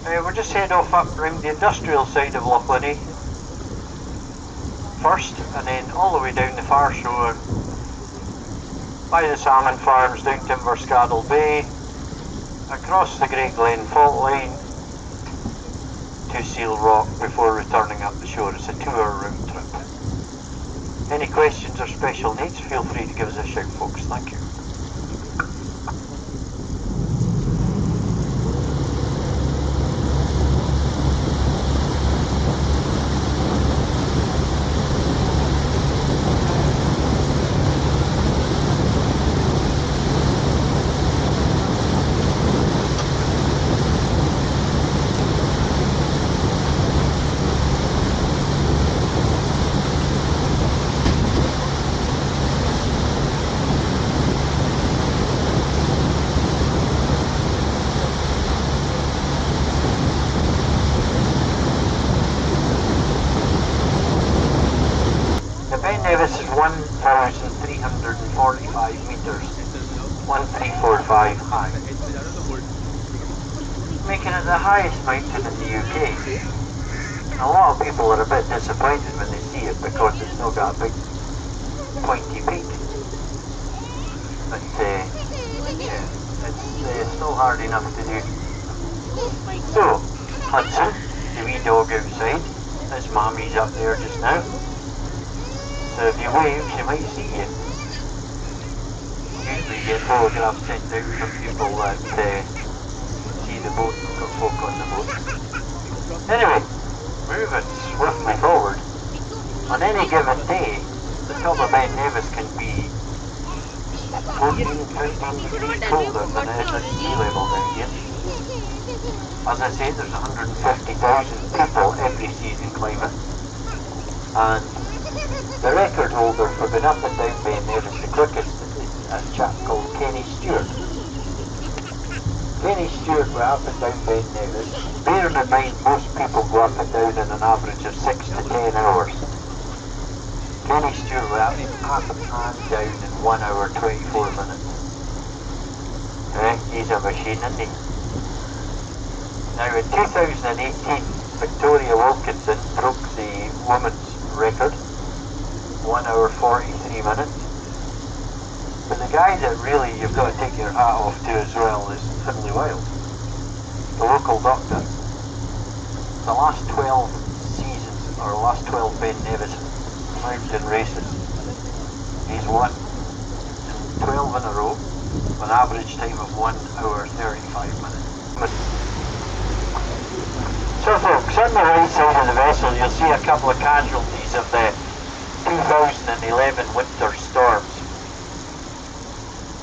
We're just heading off up round the industrial side of Loch Linnhe first, and then all the way down the far shore by the salmon farms down to Inverskaddle Bay, across the Great Glen fault line to Seal Rock before returning up the shore. It's a 2-hour round trip. Any questions or special needs, feel free to give us a shout, folks. Thank you. Nevis is 1,345 metres, 1345 high, making it the highest mountain in the UK. And a lot of people are a bit disappointed when they see it because it's not got a big pointy peak. But yeah, it's still hard enough to do. So, Hudson, the wee dog outside, his mammy's up there just now. So if you wave, she might see you. Usually you get photographs sent out from people that see the boat, got folk on the boat. Anyway, moving swiftly forward, on any given day, the top of Ben Nevis can be 14, 15 degrees colder than it is at sea level down here. As I say, there's 150,000 people every season climb it. And the record holder for being up and down Ben Nevis the quickest is a chap called Kenny Stewart. Kenny Stewart went up and down Ben Nevis. Bearing in mind most people go up and down in an average of 6 to 10 hours. Kenny Stewart went up and down in 1 hour 24 minutes. He's a machine, isn't he? Now in 2018, Victoria Wilkinson broke the women's record. 1 hour 43 minutes. But the guy that really you've got to take your hat off to as well is Finlay Wild, the local doctor. The last 12 seasons, or last 12 Ben Nevis mountain races, he's won 12 in a row, with an average time of 1 hour 35 minutes. So folks, on the right side of the vessel you'll see a couple of casualties of the 2011 winter storms.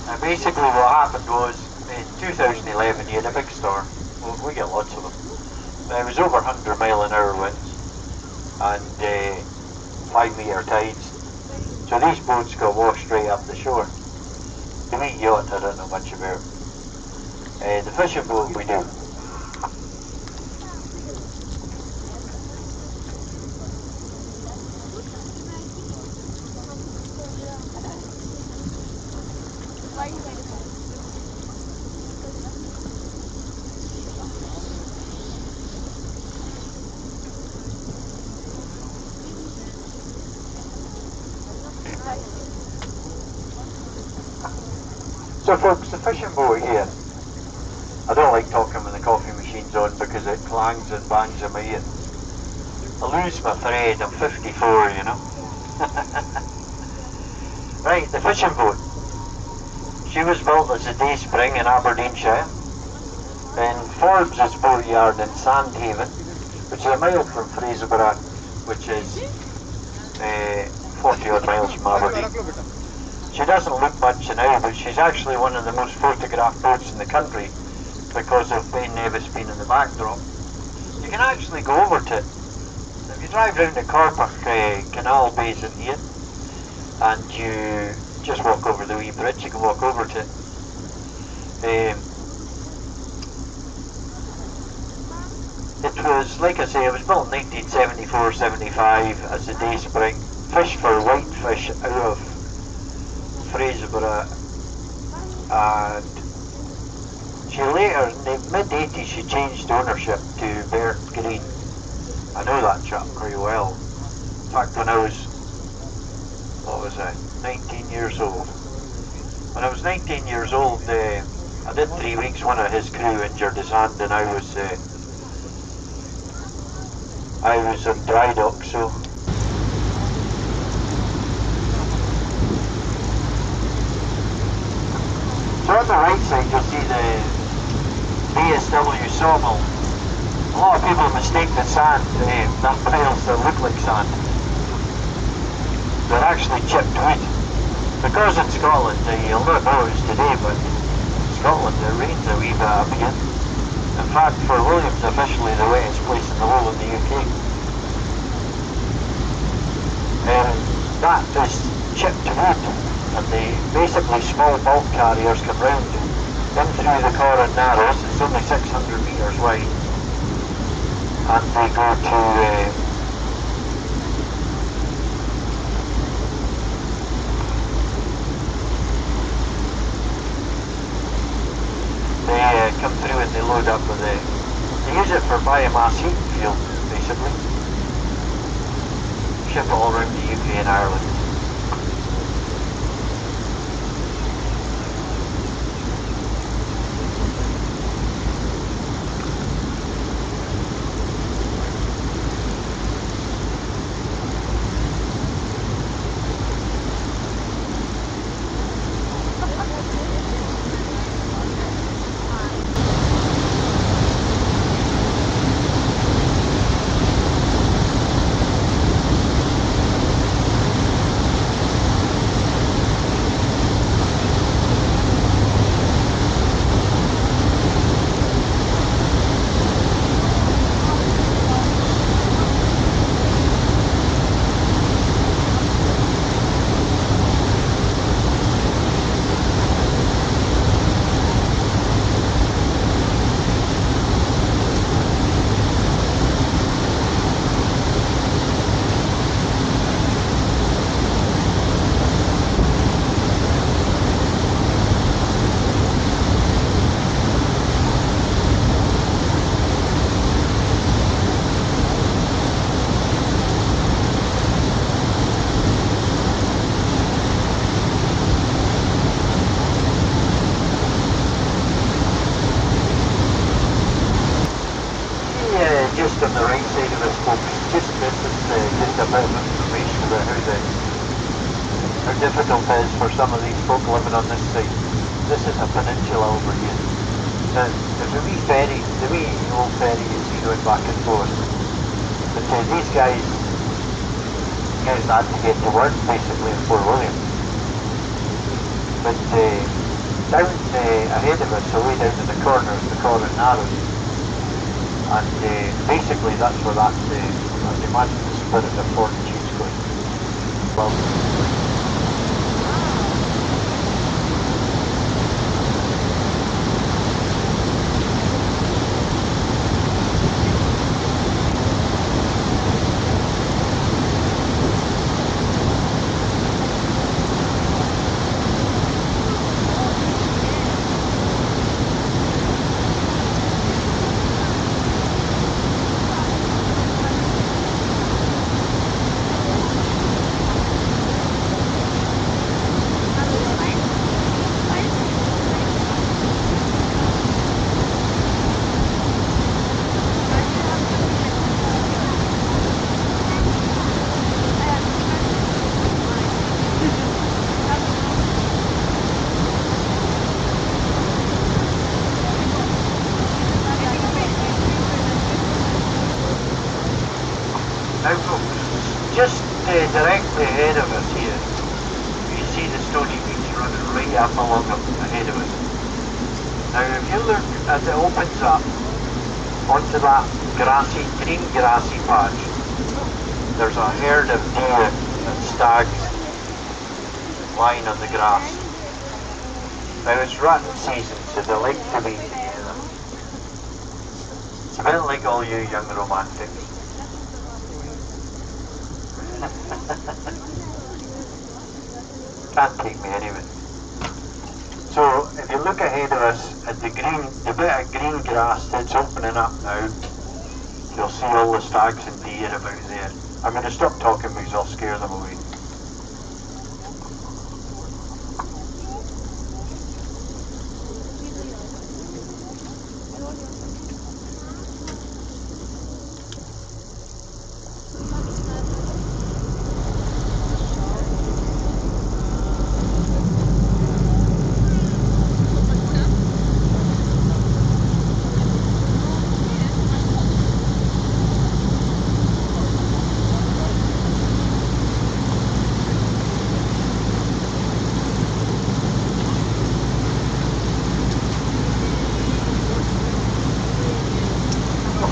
Now basically what happened was, in 2011 you had a big storm. Well, we get lots of them. It was over 100 mile an hour winds and 5 metre tides. So these boats got washed right up the shore. The wee yacht I don't know much about. The fishing boat we do. So folks, the fishing boat here, I don't like talking when the coffee machine's on because it clangs and bangs in my ear. I lose my thread, I'm 54, you know. Right, the fishing boat. She was built as a day spring in Aberdeenshire, in Forbes' boatyard in Sandhaven, which is a mile from Fraserburgh, which is 40 odd miles from Aberdeen. She doesn't look much now, but she's actually one of the most photographed boats in the country because of Ben Nevis being in the backdrop. You can actually go over to it. If you drive round the Corpach Canal basin here and you just walk over the wee bridge, you can walk over to it. It was, like I say, it was built in 1974-75 as a day spring. Fished for whitefish out of Fraserburgh, and She later, in the mid-80s, she changed ownership to Burnt Green. I know that chap very well. In fact, when I was, what was I, 19 years old. When I was 19 years old, I did 3 weeks, one of his crew injured his hand, and I was on dry dock, so. So on the right side you'll see the BSW sawmill. A lot of people mistake the sand, that piles that look like sand. They're actually chipped wood. Because in Scotland, you'll not notice today, but in Scotland it rains a wee bit up again. In fact, for Williams, officially the wettest place in the whole of the UK. That is chipped wood, and basically small bulk carriers come round in through the Corin Narrows. It's only 600 metres wide, and they go to they come through and they load up with they use it for biomass heat fuel, basically. Ship it all around the UK and Ireland. Just on the right side of this, folks, this is just a bit of information about how difficult it is for some of these folk living on this side. This is a peninsula over here. Now, there's a wee ferry, the wee old ferry you see going back and forth. But these guys had to get to work basically in Fort William. But down ahead of us, away down in the corner, is the Corin Narrows. And basically that's where I imagine the spirit of fortitude is going. Well, just directly ahead of us here, you see the Stony Beach running right up along ahead of us. Now if you look as it opens up onto that green grassy patch, there's a herd of deer and stags lying on the grass. Now it's rutting season, so they like to be near them. It's a bit like all you young romantics. Can't take me anyway. So if you look ahead of us at the bit of green grass that's opening up now, you'll see all the stags and deer about there. I'm going to stop talking because I'll scare them away.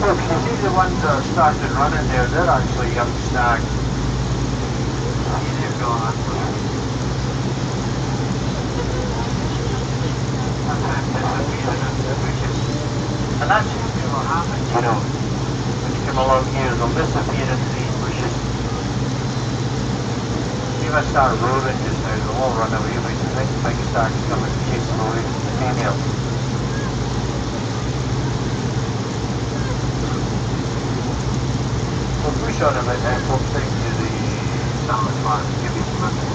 Folks, you see the ones that started running there, they're actually young stags. See, they've gone. And that's usually what happens, you know. When you come along here, they'll disappear into these bushes. If I start roaring just now, they'll all run away because the next big stag's coming to chase them away from the female. We'll push on a bit now, folks, down to the salmon farm and give you some info.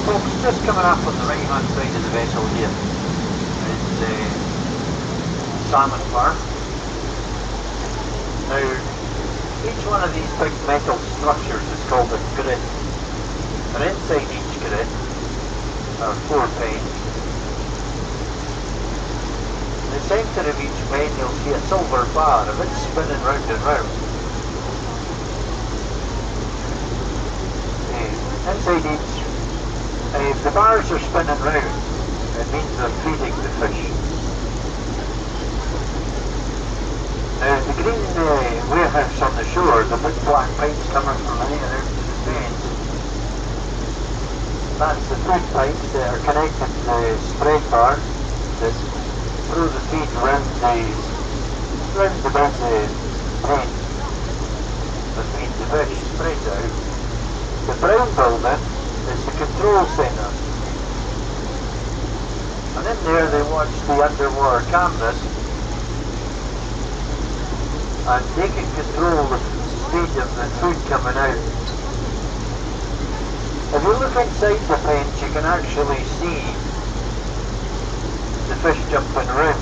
Folks, just coming up on the right hand side of the vessel here is the salmon farm. Now, each one of these big metal structures is called a grid, and inside each grid are 4 pens. In the centre of each pen you'll see a silver bar, a bit spinning round and round. Inside each, if the bars are spinning round, it means they're feeding the fish. Now the green warehouse on the shore, the big black pipes coming from there out to the fence, that's the food pipes that are connected to the spread bars that throw the feed round about the pen that feed the fish, spreads out. The brown building is the control centre, and in there they watch the underwater cameras and they can control the speed of the food coming out. If you look inside the pens you can actually see the fish jumping around.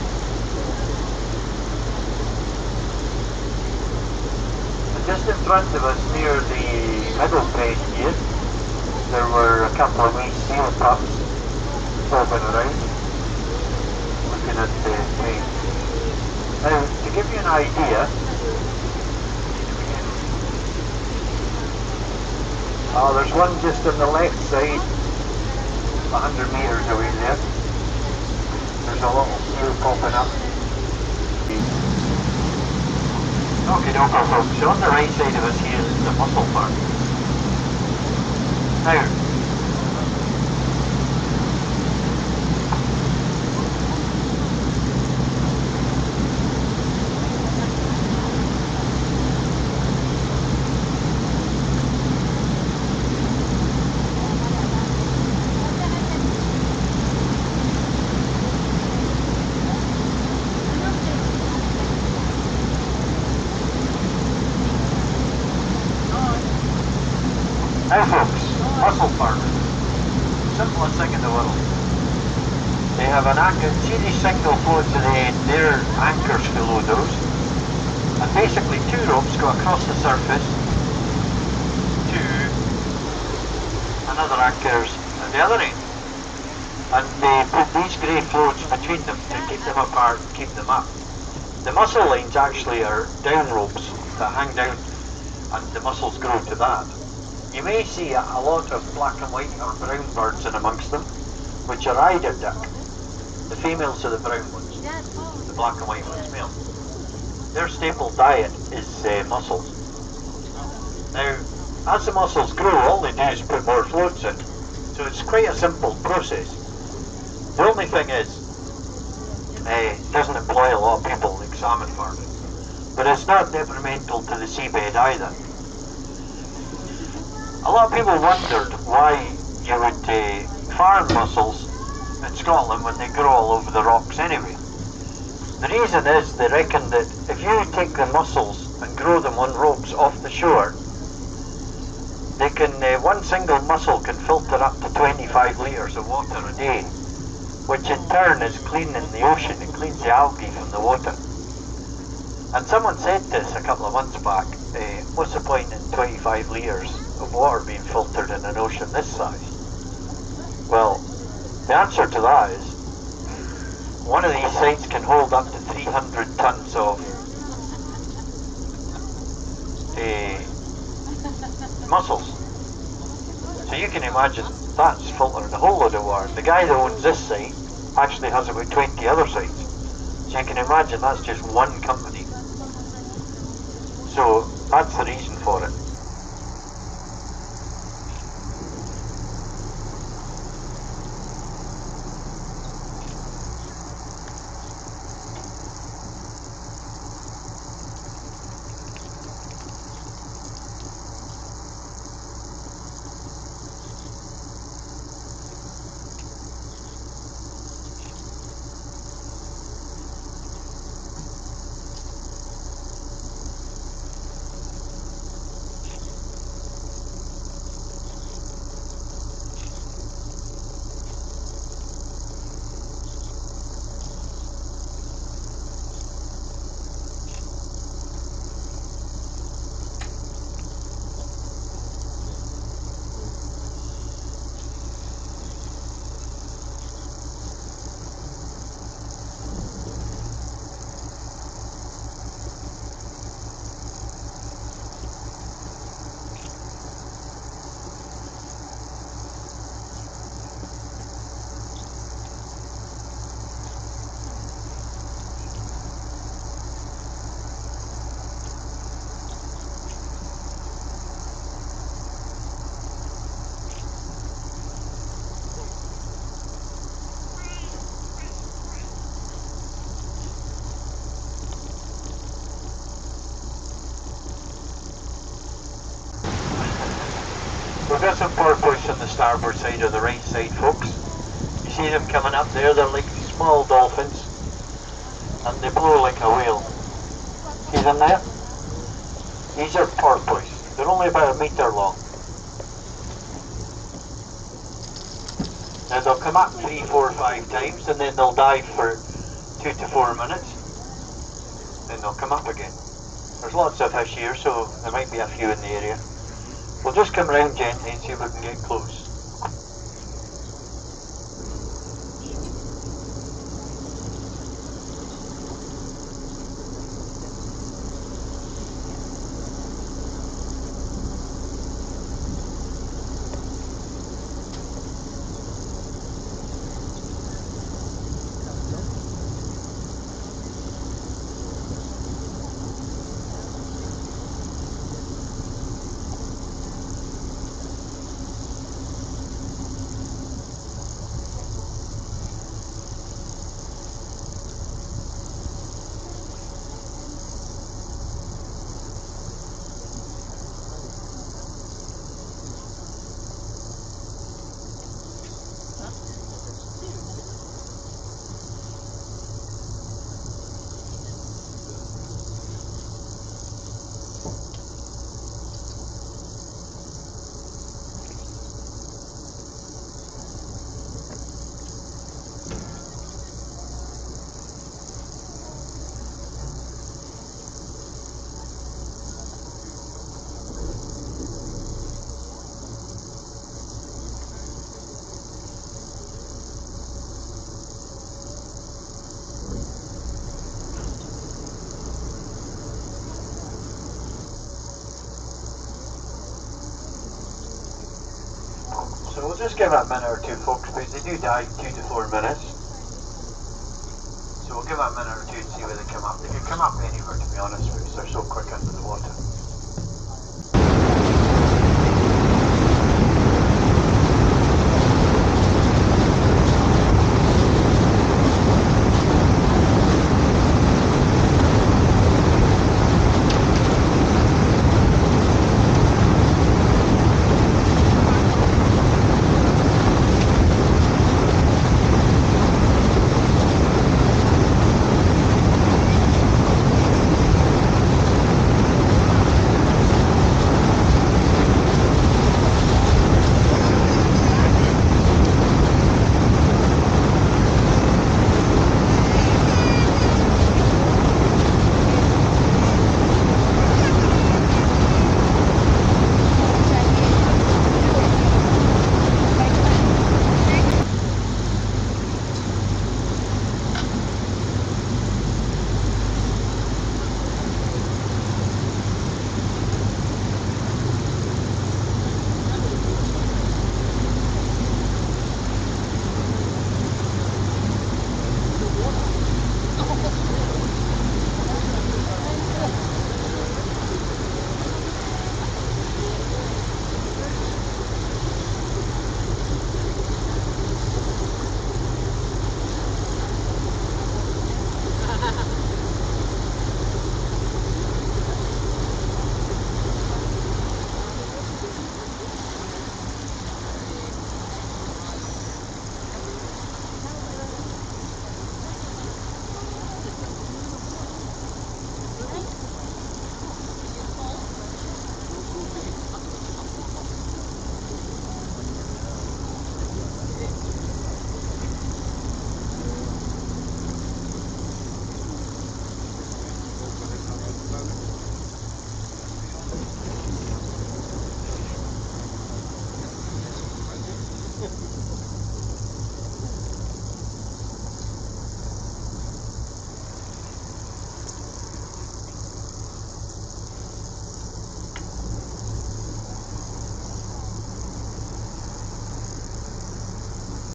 And just in front of us near the middle pen here, there were a couple of wee seal pups bobbing around, looking at the pen. Now, to give you an idea, there's one just on the left side, 100 metres away there. There's a little seal popping up. Okay, folks, so on the right side of us here is the mussel farm. Now, folks, mussel farming, simplest thing in the world. They have an anchor, see these single floats at the end, they're anchors below those, and basically 2 ropes go across the surface to another anchors at the other end, and they put these grey floats between them to keep them apart and keep them up. The mussel lines actually are down ropes that hang down, and the mussels grow to that. You may see a lot of black and white or brown birds in amongst them, which are eider duck. The females are the brown ones, the black and white ones male. Their staple diet is mussels. Now, as the mussels grow, all they do is put more floats in, so it's quite a simple process. The only thing is, it doesn't employ a lot of people like salmon farming, but it's not detrimental to the seabed either. A lot of people wondered why you would farm mussels in Scotland when they grow all over the rocks anyway. The reason is they reckon that if you take the mussels and grow them on rocks off the shore, they can, one single mussel can filter up to 25 litres of water a day, which in turn is cleaning the ocean. It cleans the algae from the water. And someone said this a couple of months back, what's the point in 25 litres of water being filtered in an ocean this size? Well, the answer to that is, one of these sites can hold up to 300 tonnes of mussels. So you can imagine that's filtering a whole load of water. The guy that owns this site actually has about 20 other sites. So you can imagine that's just one company. So that's the reason for it. We've got some porpoise on the starboard side or the right side, folks. You see them coming up there, they're like small dolphins, and they blow like a whale. See them there? These are porpoise. They're only about a metre long. Now they'll come up 3, 4, 5 times and then they'll dive for 2 to 4 minutes. Then they'll come up again. There's lots of fish here, so there might be a few in the area. We'll just come round gently and see if we can get close. just give it a minute or two, folks, because they do die 2 to 4 minutes. So we'll give it a minute or two to